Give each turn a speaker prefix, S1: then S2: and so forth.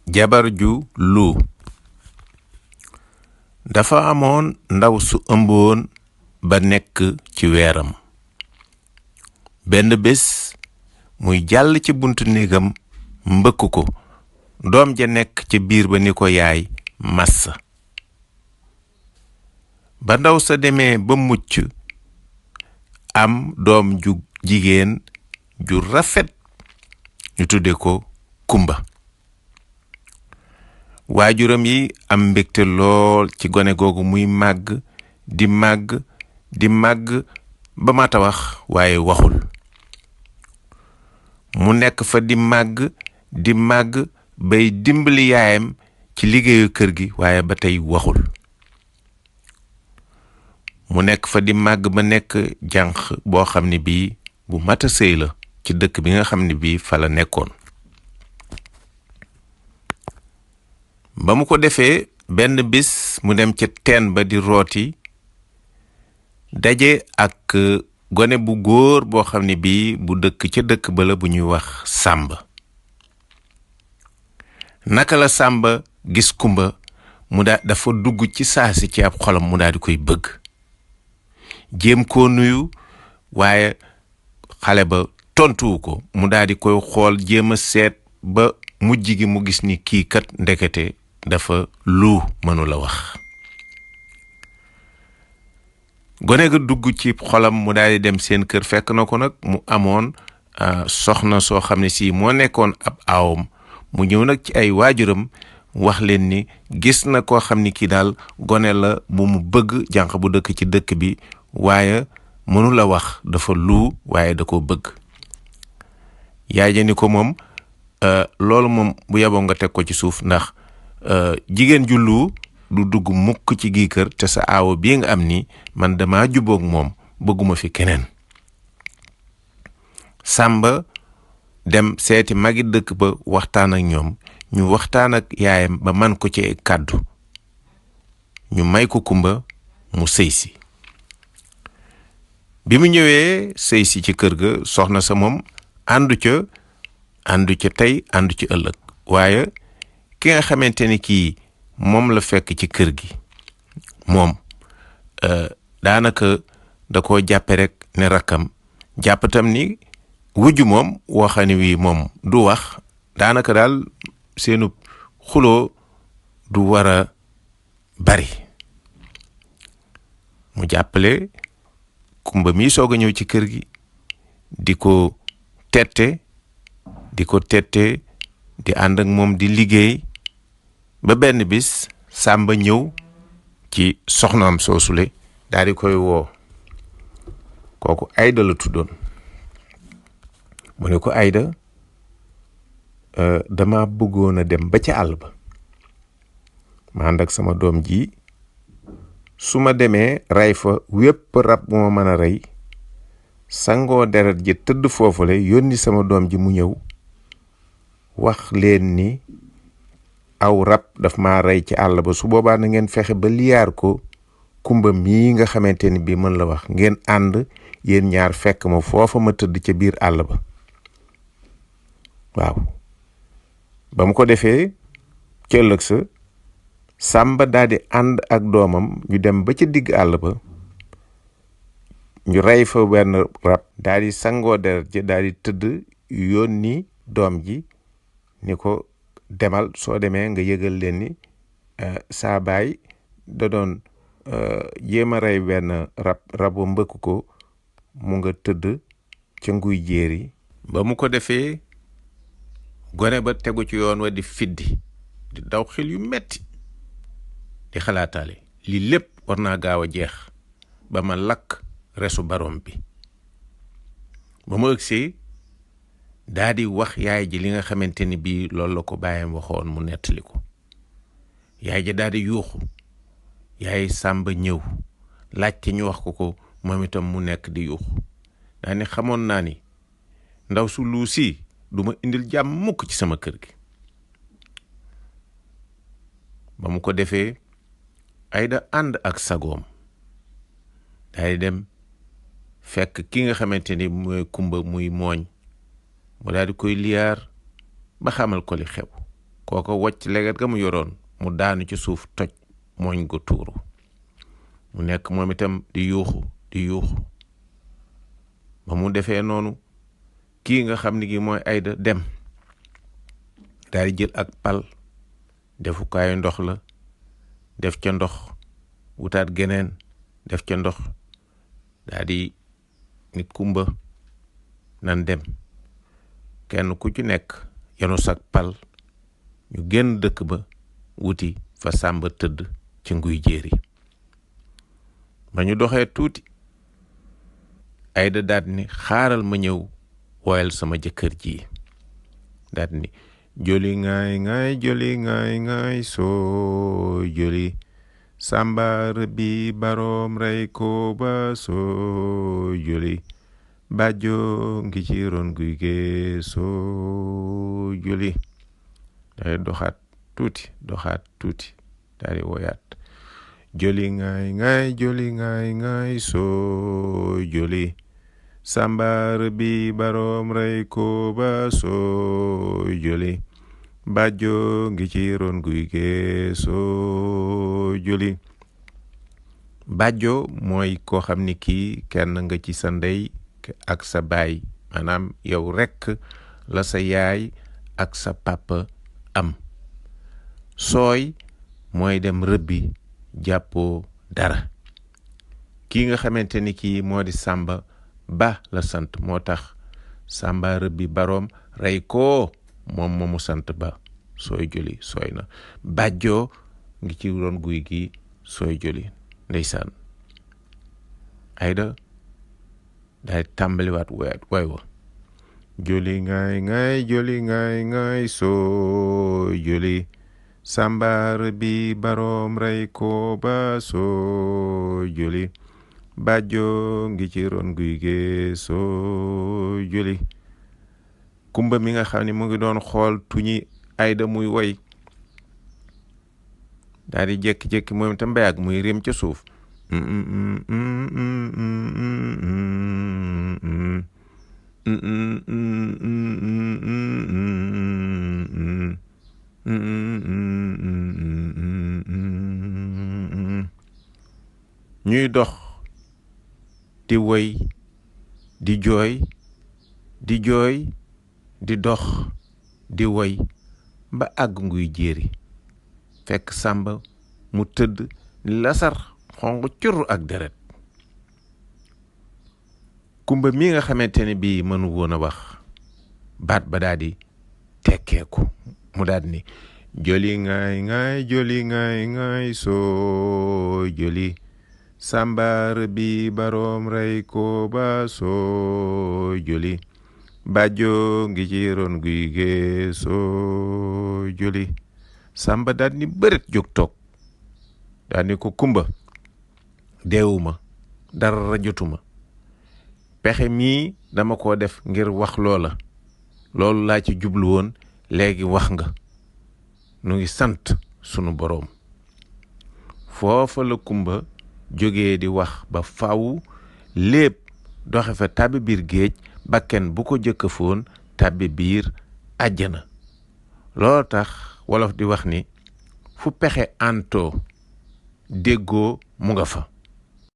S1: jabar ju lu dafa amoon ndaw su ëmboon ba nekk ci weeram. benn bés muy jàll ci buntu néegam mbëkk ko, doom ja nekk ca biir ba ni ko yaay massa. ba ndaw sa demee ba mucc am doom ju jigéen ju rafet, ñu tudde ko Kumba. waajuram yi am mbégte lool ci gone googu muy màgg di màgg ba mata wax waaye waxul. mu nekk fa di màgg bay dimbali yaayam ci liggéeyu kër gi waaye ba tey waxul. mu nekk fa di màgg ba nekk jànq boo xam ne bii bu mata sëy la ci dëkk bi nga xam ne bii fa la nekkoon. ba mu ko defee benn bis mu dem ca teen ba di rooti, daje ak gone bu góor boo xam ne bii bu dëkk ca dëkk ba la bu ñuy wax Sàmba. naka la Sàmba gis Kumba dafa dugg ci saasi ci ab xolam mu daal di koy bëgg. jéem koo nuyu waaye xale ba tontuwu ko, mu daal di koy xool jéem a seet ba mujj gi mu gis ni kii kat ndekete dafa lu mënula wax. gone ga dugg ci xolam mu daal di dem seen kër, fekk na ko nag mu amoon soxna soo xam ne si moo nekkoon ab aawam. mu ñëw nag ci ay waajuram wax leen ni gis na koo xam ni kii daal gone la bu mu bëgg, jànq bu dëkk ci dëkk bi waaye mënula wax, dafa lu waaye da ko bëgg. yaay ja ni ko moom loolu moom bu yeboo nga teg ko ci suuf, ndax jigéen ju lu du dugg mukk ci gii kër, te sa aawo bii nga am ni man dama jubboog moom, bëgguma fi keneen. Sàmba dem seeti magi dëkk ba waxtaan ak ñoom, ñu waxtaan ak yaayam ba man ko ci kàddu, ñu may ko Kumba mu sëy si. bi mu ñëwee sëy si ci kër ga, soxna sa moom àndu ca tey àndu ci ëllëg, waaye ki nga xamante ni kii moom la fekk ci kër gi moom daanaka da koo jàppe rek ne rakkam, jàpp tam ni wujju moom waxani wi moom du wax, daanaka daal seenu xuloo du war a bari. mu jàppale Kumba mi soog a ñëw ci kër gi di ko tette di ànd ak moom di liggéey ba benn bis Sàmba ñëw ci soxnaam soosule daal di koy woo. kooku Ayda la tuddoon. mu ne ko Ayda, dama bëggoon a dem ba ca àll ba, ma ànd ak sama doom ji, su ma demee rey fa wépp rab bu ma mën a rey, sangoo deret ji tëdd foofule, yónni sama doom ji mu ñëw wax leen ni aw rab daf maa rey ci àll ba. su boobaa na ngeen fexe ba liyaar ko Kumba mii nga xamante ni bii mën la wax, ngeen ànd yéen ñaar fekk ma foofa ma tëdd ca biir àll ba. waaw ba mu ko defee ca ëllëg sa, Sàmba daal di ànd ak doomam ñu dem ba ca digg àll ba, ñu rey fa benn rab, daal di sangoo deret ji, daal di tëdd, yónni doom ji ni ko demal, soo demee nga yëgal leen ni saa baay da doon jéem a rey benn rabu mbëkk ko, mu nga tëdd ca nguy jéeri. ba mu ko defee gone ba tegu ci yoon wa di fiddi, di daw xel yu metti, di xalaataale lii lépp war naa gaaw a jeex ba ma lakk resu barom bi. ba mu ëgsee daa di wax yaay ji li nga xamante ni bii loolu la ko bàyyam waxoon, mu nettali ko. yaay ji daa di yuuxu, yaay Sàmba ñëw laajte ñu wax ko moom itam mu nekk di yuuxu. daa ni xamoon naa ni ndaw su lu si du ma indil jàmm mukk ci sama kër gi. ba mu ko defee Ayda ànd ak sagoom daal di dem fekk ki nga xamante ni mooy Kumba muy mooñ, mu daal di koy liyaar ba xamal ko li xew. kooko wocc leget ga mu yoroon mu daanu ci suuf toj mooñ gu tuuru mu nekk moom itam di yuuxu ba mu defee noonu kii nga xam ni gi mooy Ayda dem daal di jël ak pal defukaayu ndox la def ca ndox wutaat geneen def ca ndox daal di nit kumba nan dem kenn ku ci nekk yanu sak pal ñu génn dëkk ba wuti fa Sàmba tëdd ci nguy jéeri ba ñu doxee tuuti Ayda daat ni xaaral ma ñëw woyal sama jëkkër ji daat ni joli ngaay ngaay soo joli Sàmba rëbbi baroom rey ko ba soo joli bàjjo ngi ci ron guy gee soo joli day doxaat tuuti daal di woyaat joli ngaay soo joli Sàmba rëbbi baroom rey ko ba soo joli bàjjo ngi ci ron guy gee soo joli bàjjo mooy koo xam ni kii kenn nga ci sa ndey ak sa baay maanaam yow rekk la sa yaay ak sa papa am sooy mooy dem rëbbi jàppoo dara kii nga xamante ni kii moo di Sàmba Ba la sant moo tax Sàmba rëbbi baroom rey ko moom moomu sant Ba sooy joli sooy na bàjjoo ngi ci ron guy gi sooy joli ndeysaan Ayda daay tàmbaliwaat way wa joli ngaay sooy joli Sàmba rëbbi baroom rey ko ba sooy joli bàjjo ngi ci ron guy gee sooy joli kumba mi nga xam ne mu ngi doon xool tuñi Ayda muy woy daal di jékki-jékki moom itam ba yàgg muy rim ca suuf ñuy dox di woy di jooy di dox di woy ba àgg nguy jéeri fekk Sàmba mu tëdd lasar xonq cur ak deret kumba mi nga xamante ne bii mënu woon a wax baat ba daal di tekkeeku mu daal ni joli ngaay soo joli Sàmba rëbbi baroom rey ko ba soo joli bàjjo ngi ci ron guy gee soo joli Sàmba daal ni bëret jóg toog daal ni ko kumba deewuma dara jotuma pexe mii dama ko def ngir wax loolu laa ci jublu woon léegi wax nga nu ngi sant sunu boroom foofa la kumba jógee di wax ba faw lépp doxe fa tàbbi biir géej bakken bu ko jëkk foon tàbbi biir àjjana loolu tax wolof di wax ni fu pexe antoo déggoo mu nga fa